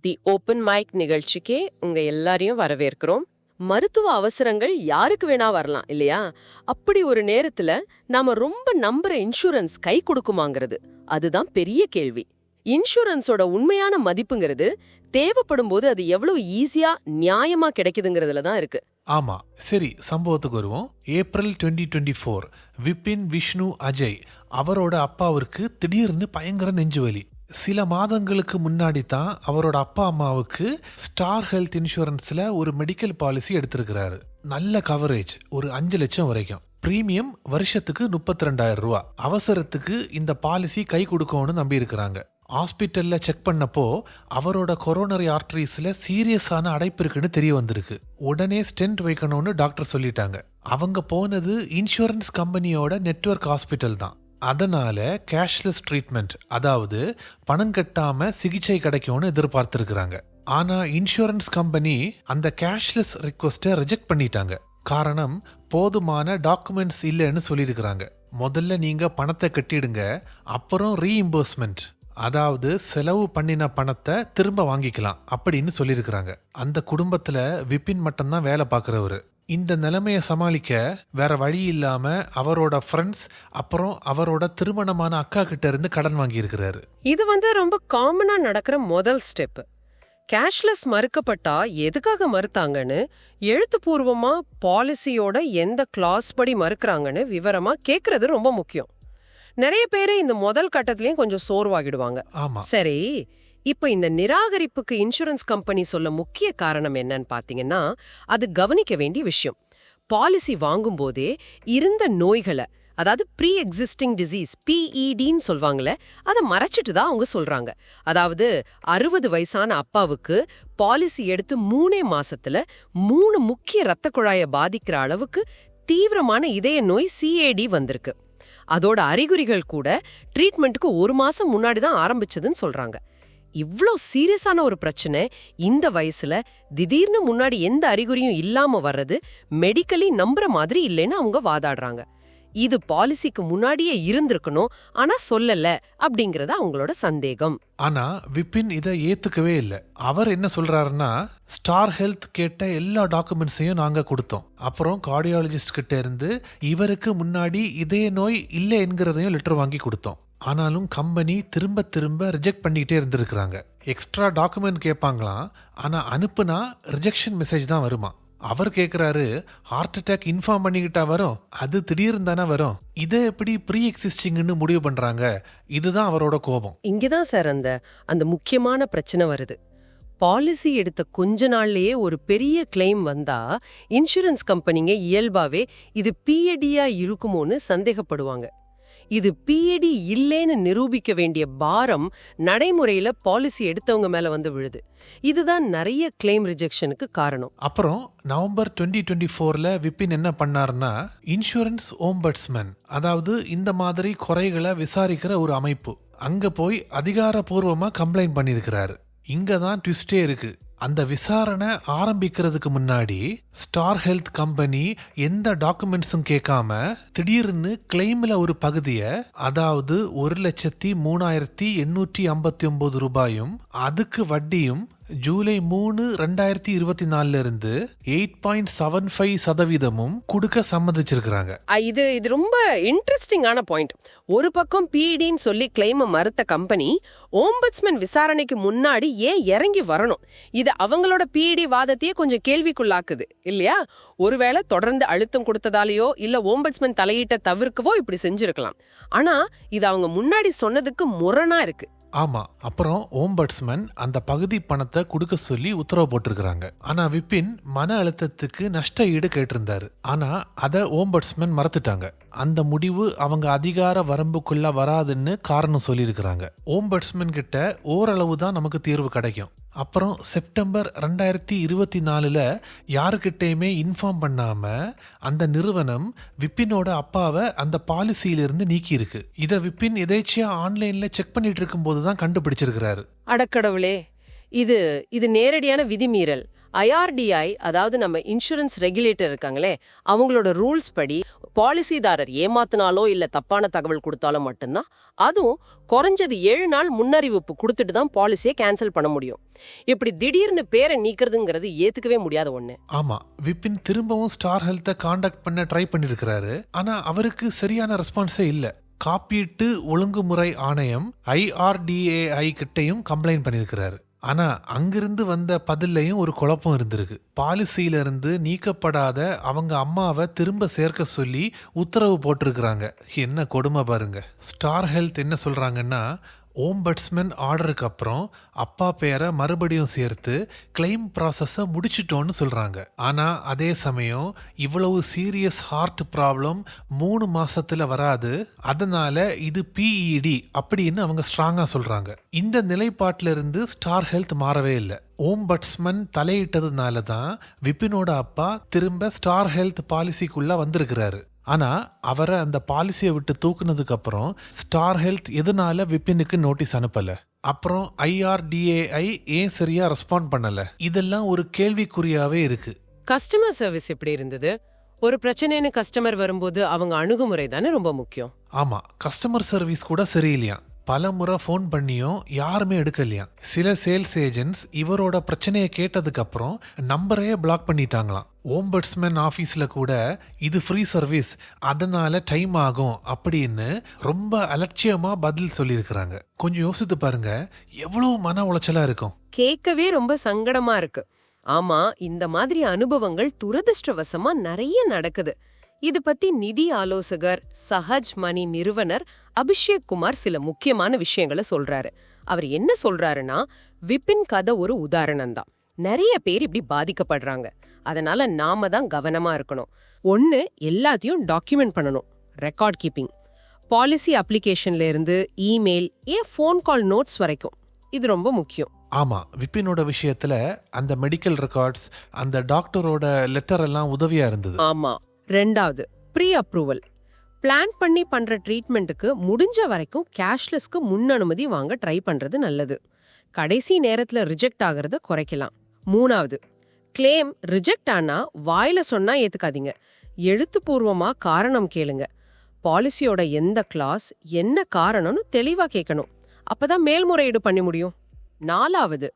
தி open mic நிகழ்ச்சிக்கே உங்க எல்லாரையும் வரவேற்கிறோம். மருத்துவ அவசரங்கள் யாருக்கு வேணா வரலாம் இல்லையா? அப்படி ஒரு நேரத்துல நாம ரொம்ப நம்புற இன்சூரன்ஸ் கை கொடுக்குமாங்கிறது அதுதான் பெரிய கேள்வி. இன்சூரன்ஸோட உண்மையான மதிப்புங்கிறது தேவைப்படும் போது அது எவ்வளவு ஈஸியா நியாயமா கிடைக்குதுங்கிறதுல தான் இருக்கு. ஆமா, சரி, சம்பவத்துக்கு வருவோம். ஏப்ரல் 2024 விபின் விஷ்ணு அஜய் அவரோட அப்பாவிற்கு திடீர்னு பயங்கர நெஞ்சுவலி. சில மாதங்களுக்கு முன்னாடி தான் அவரோட அப்பா அம்மாவுக்கு ஸ்டார் ஹெல்த் இன்சூரன்ஸ்ல ஒரு மெடிக்கல் பாலிசி எடுத்திருக்கிறாரு. நல்ல கவரேஜ், ஒரு 5 லட்சம் வரைக்கும். பிரீமியம் வருஷத்துக்கு 32,000 ரூபா. அவசரத்துக்கு இந்த பாலிசி கை கொடுக்கும்னு நம்பி இருக்கிறாங்க. ஹாஸ்பிட்டல்ல செக் பண்ணப்போ அவரோட கொரோனரி ஆர்டரிஸ்ல சீரியஸான அடைப்பு இருக்குன்னு தெரிய வந்திருக்கு. உடனே ஸ்டென்ட் வைக்கணும்னு டாக்டர் சொல்லிட்டாங்க. அவங்க போனது இன்சூரன்ஸ் கம்பெனியோட நெட்வொர்க் ஹாஸ்பிட்டல் தான். அதனால கேஷ்லெஸ் ட்ரீட்மெண்ட், அதாவது பணம் கட்டாம சிகிச்சை கிடைக்கும்னு எதிர்பார்த்திருக்கிறாங்க. ஆனா இன்சூரன்ஸ் கம்பெனி அந்த கேஷ்லெஸ் ரிக்வெஸ்ட்டை ரிஜெக்ட் பண்ணிட்டாங்க. காரணம், போதுமான டாக்குமெண்ட்ஸ் இல்லைன்னு சொல்லியிருக்கிறாங்க. முதல்ல நீங்க பணத்தை கட்டிடுங்க, அப்புறம் ரீஇம்பர்ஸ்மெண்ட், அதாவது செலவு பண்ணின பணத்தை திரும்ப வாங்கிக்கலாம் அப்படின்னு சொல்லியிருக்கிறாங்க. அந்த குடும்பத்துல விபின் மட்டும்தான் வேலை பார்க்குறவரு. இந்த நிலைமையை சமாளிக்க வேற வழி இல்லாம அவரோட ஃப்ரெண்ட்ஸ் அப்புறம் அவரோட திருமணமான அக்கா கிட்ட இருந்து கடன் வாங்கியிருக்கிறாரு. இது ரொம்ப காமனா நடக்கிற முதல் ஸ்டெப். கேஷ்லெஸ் மறுக்கப்பட்டா எதுக்காக மறுத்தாங்கன்னு எழுத்துப்பூர்வமா பாலிசியோட எந்த கிளாஸ் படி மறுக்கிறாங்கன்னு விவரமா கேட்கறது ரொம்ப முக்கியம். நிறைய பேரு இந்த முதல் கட்டத்திலயும் கொஞ்சம் சோர்வாகிடுவாங்க. சரி, இப்ப இந்த நிராகரிப்புக்கு இன்சூரன்ஸ் கம்பெனி சொல்ல முக்கிய காரணம் என்னன்னு பாத்தீங்கன்னா, அது கவனிக்க வேண்டிய விஷயம். பாலிசி வாங்கும் போதே இருந்த நோய்களை, அதாவது ப்ரீ எக்ஸிஸ்டிங் டிசீஸ் PEDன்னு சொல்வாங்களே, அதை மறைச்சிட்டு தான் அவங்க சொல்றாங்க. அதாவது 60 வயசான அப்பாவுக்கு பாலிசி எடுத்து 3 மாசத்துல 3 முக்கிய இரத்த குழாயை பாதிக்கிற அளவுக்கு தீவிரமான இதய நோய் CAD வந்திருக்கு. அதோட அறிகுறிகள் கூட ட்ரீட்மெண்ட்டுக்கு 1 மாசம் முன்னாடி தான் ஆரம்பிச்சதுன்னு சொல்றாங்க. இவ்ளோ சீரியஸான ஒரு பிரச்சனை இந்த வயசுல திடீர்னு முன்னாடி எந்த அறிகுறியும் இல்லாம வர்றது மெடிக்கலி நம்புற மாதிரி இல்லைன்னு அவங்க வாதாடுறாங்க. இது பாலிசிக்கு முன்னாடியே இருந்திருக்கணும், ஆனா சொல்லல அப்படிங்கறது அவங்களோட சந்தேகம். ஆனா விபின் இதை ஏத்துக்கவே இல்லை. அவர் என்ன சொல்றாருன்னா, ஸ்டார் ஹெல்த் கேட்ட எல்லா டாக்குமெண்ட்ஸையும் நாங்க கொடுத்தோம். அப்புறம் கார்டியாலஜிஸ்ட் கிட்ட இருந்து இவருக்கு முன்னாடி இதய நோய் இல்லை என்கிறதையும் லெட்டர் வாங்கி கொடுத்தோம். ஆனாலும் கம்பெனி திரும்ப திரும்ப ரிஜெக்ட் பண்ணிக்கிட்டே இருந்திருக்கிறாங்க. எக்ஸ்ட்ரா டாக்குமெண்ட் கேட்பாங்களாம், ஆனா அனுப்புனா ரிஜெக்ஷன் மெசேஜ் தான் வருமா. அவர் கேட்கிறாரு, ஹார்ட் அட்டாக் இன்ஃபார்ம் பண்ணிக்கிட்டா வரும், அது திடீர்னு தானே வரும், இதை எப்படி ப்ரீ எக்ஸிஸ்டிங்னு முடிவு பண்றாங்க. இதுதான் அவரோட கோபம். இங்கதான் சார் அந்த முக்கியமான பிரச்சனை வருது. பாலிசி எடுத்த கொஞ்ச நாள்லயே ஒரு பெரிய கிளைம் வந்தா இன்சூரன்ஸ் கம்பெனிங்க இயல்பாவே இது PEDயா இருக்குமோன்னு சந்தேகப்படுவாங்க. இது PED இல்லேன்னு நிரூபிக்க வேண்டிய பாரம் நடைமுறையில பாலிசி எடுத்தவங்க மேல விழுது. இதுதான் நிறைய கிளைம் ரிஜெக்ஷனுக்கு காரணம். அப்புறம் நவம்பர் 2024ல விபின் என்ன பண்ணாருன்னா, இன்சூரன்ஸ் ஓம்பட்ஸ்மேன், அதாவது இந்த மாதிரி குறைகளை விசாரிக்கிற ஒரு அமைப்பு, அங்க போய் அதிகாரப்பூர்வமா கம்ப்ளைண்ட் பண்ணிருக்கிறாரு. இங்கதான் ட்விஸ்டே இருக்கு. அந்த விசாரணை ஆரம்பிக்கிறதுக்கு முன்னாடி ஸ்டார் ஹெல்த் கம்பெனி எந்த டாக்குமெண்ட்ஸும் கேட்காம திடீர்னு கிளைம்ல ஒரு பகுதியை, அதாவது 1,03,859 ரூபாயும் அதுக்கு வட்டியும் ஜூலை 3, 2024 இருந்து 8.75% கொடுக்க சம்மதிச்சிருக்கிறாங்க. இது ரொம்ப இன்ட்ரெஸ்டிங்கான பாயிண்ட். ஒரு பக்கம் PEDன்னு சொல்லி கிளைம மறுத்த கம்பெனி ஓம்பட்ஸ்மேன் விசாரணைக்கு முன்னாடி ஏன் இறங்கி வரணும்? இது அவங்களோட PED வாதத்தையே கொஞ்சம் கேள்விக்குள்ளாக்குது இல்லையா? ஒருவேளை தொடர்ந்து அழுத்தம் கொடுத்ததாலேயோ இல்ல ஓம்பட்ஸ்மேன் தலையிட்ட தவிர்க்கவோ இப்படி செஞ்சிருக்கலாம். ஆனா இது அவங்க முன்னாடி சொன்னதுக்கு முரணா இருக்கு. ஆமா, அப்புறம் ஓம்பட்ஸ்மேன் அந்த பகுதி பணத்தை கொடுக்க சொல்லி உத்தரவு போட்டிருக்கிறாங்க. ஆனா விபின் மன அழுத்தத்துக்கு நஷ்ட ஈடு கேட்டிருந்தாரு. ஆனா அதை ஓம்பட்ஸ்மேன் மறந்துட்டாங்க. அந்த முடிவு அவங்க அதிகார வரம்புக்குள்ள வராதுன்னு காரணம் சொல்லியிருக்கிறாங்க. ஓம்பட்ஸ்மேன் கிட்ட ஓரளவு தான் நமக்கு தீர்வு கிடைக்கும். அப்புறம் செப்டம்பர் 2024ல யாருக்கிட்டையுமே இன்ஃபார்ம் பண்ணாம அந்த நிறுவனம் விபினோட அப்பாவை அந்த பாலிசியிலிருந்து நீக்கி இருக்கு. இதை விபின் எதேச்சியா ஆன்லைன்ல செக் பண்ணிட்டு இருக்கும் போதுதான் கண்டுபிடிச்சிருக்கிறாரு. அடக்கடவுளே, இது நேரடியான விதிமீறல். IRDAI, அதாவது நம்ம இன்சூரன்ஸ் ரெகுலேட்டர் இருக்காங்களே, அவங்களோட ரூல்ஸ் படி பாலிசிதாரர் ஏமாத்தினாலோ இல்ல தப்பான தகவல் கொடுத்தாலோ மட்டும்தான், அதுவும் குறைஞ்சது 7 நாள் முன்னறிவிப்பு கொடுத்துட்டு தான் பாலிசியை கேன்சல் பண்ண முடியும். இப்படி திடீர்னு பேரை நீக்கிறதுங்கிறது ஏத்துக்கவே முடியாத ஒண்ணு. ஆமா, விபின் திரும்பவும் ஸ்டார் ஹெல்த்தை காண்டாக்ட் பண்ண ட்ரை பண்ணிருக்கிறாரு. ஆனா அவருக்கு சரியான ரெஸ்பான்ஸே இல்ல. காப்பீட்டு ஒழுங்குமுறை ஆணையம் IRDAI கிட்டையும் கம்ப்ளைண்ட் பண்ணிருக்கிறாரு. ஆனா அங்கிருந்து வந்த பதிலையும் ஒரு குழப்பம் இருந்திருக்கு. பாலிசியில இருந்து நீக்கப்படாத அவங்க அம்மாவை திரும்ப சேர்க்க சொல்லி உத்தரவு போட்டிருக்கிறாங்க. என்ன கொடுமை பாருங்க. ஸ்டார் ஹெல்த் என்ன சொல்றாங்கன்னா, ஓம்பட்ஸ்மேன் ஆர்டருக்கு அப்புறம் அப்பா பேரை மறுபடியும் சேர்த்து கிளைம் ப்ராசஸை முடிச்சிட்டோன்னு சொல்றாங்க. ஆனா அதே சமயம் இவ்வளவு சீரியஸ் ஹார்ட் ப்ராப்ளம் 3 மாசத்துல வராது, அதனால இது PED அப்படின்னு அவங்க ஸ்ட்ராங்கா சொல்றாங்க. இந்த நிலைப்பாட்டில இருந்து ஸ்டார் ஹெல்த் மாறவே இல்லை. ஓம்பட்ஸ்மன் தலையிட்டதுனால தான் விபினோட அப்பா திரும்ப ஸ்டார் ஹெல்த் பாலிசிக்குள்ள வந்திருக்கிறாரு. ஆனா அவரை அந்த பாலிசியை விட்டு தூக்குனதுக்கு அப்புறம் ஸ்டார் ஹெல்த் எதனால விபினுக்கு நோட்டீஸ் அனுப்பல? அப்புறம் IRDAI ஏன் சரியா ரெஸ்பாண்ட் பண்ணல? இதெல்லாம் ஒரு கேள்விக்குறியாவே இருக்கு. கஸ்டமர் சர்வீஸ் எப்படி இருந்தது? ஒரு பிரச்சனைன்னு கஸ்டமர் வரும்போது அவங்க அணுகுமுறை தானே ரொம்ப முக்கியம். ஆமா, கஸ்டமர் சர்வீஸ் கூட சரியில்லையா. பல முறை ஃபோன் பண்ணியும் யாருமே எடுக்கலையா. சில சேல்ஸ் ஏஜென்ட்ஸ் இவரோட பிரச்சனையை கேட்டதுக்கு அப்புறம் நம்பரையே பிளாக் பண்ணிட்டாங்களாம். ஓம்பட்ஸ்மேன் ஆஃபீஸில் கூட இது ஃப்ரீ சர்வீஸ், அதனால டைம் ஆகும் அப்படின்னு ரொம்ப அலட்சியமா பதில் சொல்லியிருக்கிறாங்க. கொஞ்சம் யோசித்து பாருங்க, எவ்வளவு மன உளைச்சலா இருக்கும். கேட்கவே ரொம்ப சங்கடமா இருக்கு. ஆமா, இந்த மாதிரி அனுபவங்கள் துரதிருஷ்டவசமா நிறைய நடக்குது. இது பத்தி நிதி ஆலோசகர் சஹஜ் மணி நிறுவனர் அபிஷேக் குமார் சில முக்கியமான விஷயங்களை சொல்றாரு. அவர் என்ன சொல்றாருன்னா, விபின் கதை ஒரு உதாரணம் தான். நிறைய பேர் இப்படி பாதிக்கப்படுறாங்க. அதனால நாம தான் கவனமா இருக்கணும். ஒன்னு, எல்லாத்தையும் டாக்குமெண்ட் பண்ணணும். ரெக்கார்ட் கீப்பிங், பாலிசி அப்ளிகேஷன்ல இருந்து இமெயில், ஏன் ஃபோன் கால் நோட்ஸ் வரைக்கும் இது ரொம்ப முக்கியம். ஆமா, விபினோட விஷயத்துல அந்த மெடிக்கல் ரெக்கார்ட்ஸ், அந்த டாக்டரோட லெட்டர் எல்லாம் உதவியா இருந்தது. ஆமா. ரெண்டாவது, ப்ரீ அப்ரூவல். பிளான் பண்ணி பண்ற ட்ரீட்மெண்ட்டுக்கு முடிஞ்ச வரைக்கும் கேஷ்லெஸ்க்கு முன் அனுமதி வாங்க ட்ரை பண்றது நல்லது. கடைசி நேரத்துல ரிஜெக்ட் ஆகிறத குறைக்கலாம். மூணாவது, கிளைம் ரிஜெக்ட் ஆனா வாயில சொன்னா ஏத்துக்காதீங்க. எழுத்துப்பூர்வமா காரணம் கேளுங்க. பாலிசியோட எந்த கிளாஸ், என்ன காரணம்னு தெளிவா கேட்கணும். அப்பதான் மேல்முறையீடு பண்ணி முடியும். நாலாவது,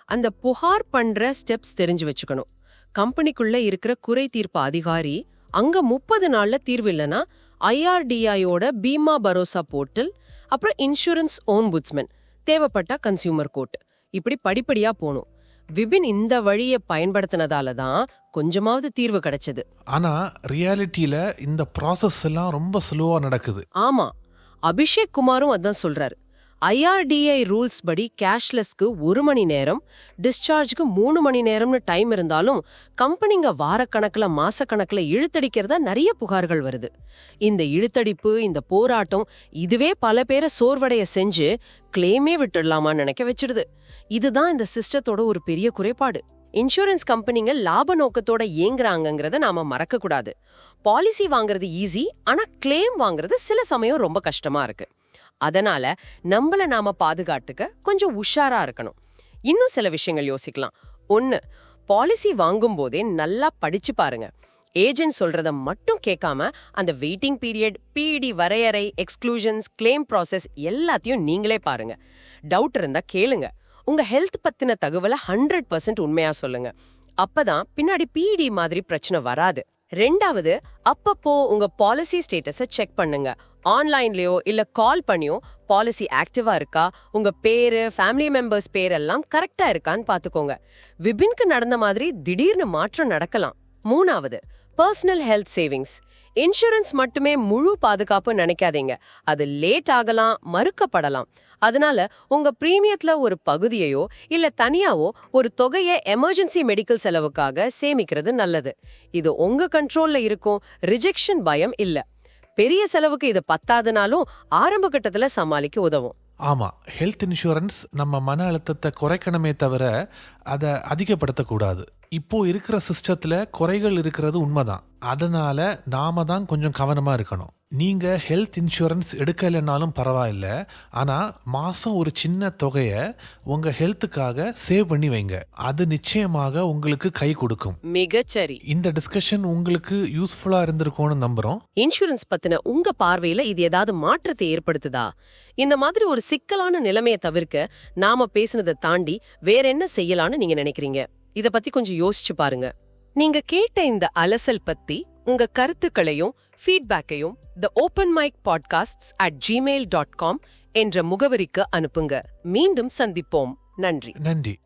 அந்த புகார் பண்ற ஸ்டெப்ஸ் தெரிஞ்சு வச்சுக்கணும். கம்பெனிக்குள்ள இருக்கிற குறை தீர்ப்பு அதிகாரி அங்க 30 நாள்ல தீர்வு இல்லைன்னா IRDAIயோட பீமா பரோசா போர்ட்டல், அப்புறம் இன்சூரன்ஸ் ஓம்புட்ஸ்மேன், தேவைப்பட்ட கன்சியூமர் கோர்ட், இப்படி படிப்படியா போகணும். விபின் இந்த வழியை பயன்படுத்தினதால தான் கொஞ்சமாவது தீர்வு கிடைச்சது. ஆனா ரியாலிட்டியில இந்த ப்ராசஸ் எல்லாம் ரொம்ப ஸ்லோவா நடக்குது. ஆமா, அபிஷேக் குமாரும் அதான் சொல்றாரு. IRDAI ரூல்ஸ் படி கேஷ்லெஸ்க்கு 1 மணி நேரம், டிஸ்சார்ஜுக்கு 3 மணி நேரம்னு டைம் இருந்தாலும் கம்பெனிங்க வாரக்கணக்கில் மாசக்கணக்கில் இழுத்தடிக்கிறதா நிறைய புகார்கள் வருது. இந்த இழுத்தடிப்பு, இந்த போராட்டம், இதுவே பல பேரை சோர்வடைய செஞ்சு கிளைமே விட்டுடலாமான்னு நினைக்க வச்சிடுது. இதுதான் இந்த சிஸ்டத்தோட ஒரு பெரிய குறைபாடு. இன்சூரன்ஸ் கம்பெனிங்க லாப நோக்கத்தோட இயங்குறாங்கங்கிறத நாம மறக்க கூடாது. பாலிசி வாங்குறது ஈஸி, ஆனா கிளைம் வாங்குறது சில சமயம் ரொம்ப கஷ்டமா இருக்கு. அதனால நம்மள நாம பாதுகாத்துக்க கொஞ்சம் உஷாரா இருக்கணும். இன்னும் சில விஷயங்கள் யோசிக்கலாம். 1, பாலிசி வாங்கும் போதே நல்லா படிச்சு பாருங்க. ஏஜென்ட் சொல்றத மட்டும் கேட்காம அந்த வெயிட்டிங் பீரியட், PED வரையறை, எக்ஸ்க்ளூஷன்ஸ், கிளைம் ப்ராசஸ் எல்லாத்தையும் நீங்களே பாருங்க. டவுட் இருந்தா கேளுங்க. உங்க ஹெல்த் பத்தின தகவலை 100% உண்மையா சொல்லுங்க. அப்பதான் பின்னாடி PED மாதிரி பிரச்சனை வராது. ரெண்டாவது, அப்பப்போ உங்க பாலிசி ஸ்டேட்டஸை செக் பண்ணுங்க. ஆன்லைன்லயோ இல்ல கால் பண்ணியோ பாலிசி ஆக்டிவா இருக்கா, உங்க பேரு, ஃபேமிலி மெம்பர்ஸ் பேரெல்லாம் கரெக்டா இருக்கான்னு பாத்துக்கோங்க. விபின்க்கு நடந்த மாதிரி திடீர்னு மாற்றம் நடக்கலாம். மூணாவது, பர்சனல் ஹெல்த் சேவிங்ஸ். இன்சூரன்ஸ் மட்டுமே முழு பாதுகாப்பு நினைக்காதீங்க. அது லேட் ஆகலாம், மறுக்கப்படலாம். அதனால உங்க பிரீமியத்துல ஒரு பகுதியையோ இல்ல தனியாவோ ஒரு தொகையை எமர்ஜென்சி மெடிக்கல் செலவுக்காக சேமிக்கிறது நல்லது. இது உங்க கண்ட்ரோல்ல இருக்கும். ரிஜெக்ஷன் பயம் இல்ல. பெரிய செலவுக்கு இது பத்தாதனாலும் ஆரம்ப கட்டத்துல சமாளிக்க உதவும். ஆமா, ஹெல்த் இன்சூரன்ஸ் நம்ம மன அழுத்தத்தை குறைக்கணுமே தவிர அதை அதிகப்படுத்தக்கூடாது. இப்போ இருக்கிற சிஸ்டத்துல குறைகள் இருக்கிறது உண்மைதான். அதனால நாம தான் கொஞ்சம் கவனமா இருக்கணும். நீங்க ஹெல்த் இன்சூரன்ஸ் எடுக்கலைன்னாலும் பரவாயில்ல, ஆனா மாசம் ஒரு சின்ன தொகையை உங்க ஹெல்த்துக்காக சேவ் பண்ணி வைங்க. அது நிச்சயமாக உங்களுக்கு கை கொடுக்கும். மிகச்சரி. இந்த டிஸ்கஷன் உங்களுக்கு யூஸ்ஃபுல்லா இருந்திருக்கும்னு நம்புறோம். இன்சூரன்ஸ் பத்தின உங்க பார்வையில இது ஏதாவது மாற்றத்தை ஏற்படுத்துதா? இந்த மாதிரி ஒரு சிக்கலான நிலைமையை தவிர்க்க நாம பேசினதை தாண்டி வேற என்ன செய்யலாம்னு நீங்க நினைக்கிறீங்க? இத பத்தி கொஞ்சம் யோசிச்சு பாருங்க. நீங்க கேட்ட இந்த அலசல் பத்தி உங்க கருத்துக்களையும் ஃபீட்பேக்கையும் theopenmicpodcasts@gmail.com என்ற முகவரிக்கு அனுப்புங்க. மீண்டும் சந்திப்போம். நன்றி. நன்றி.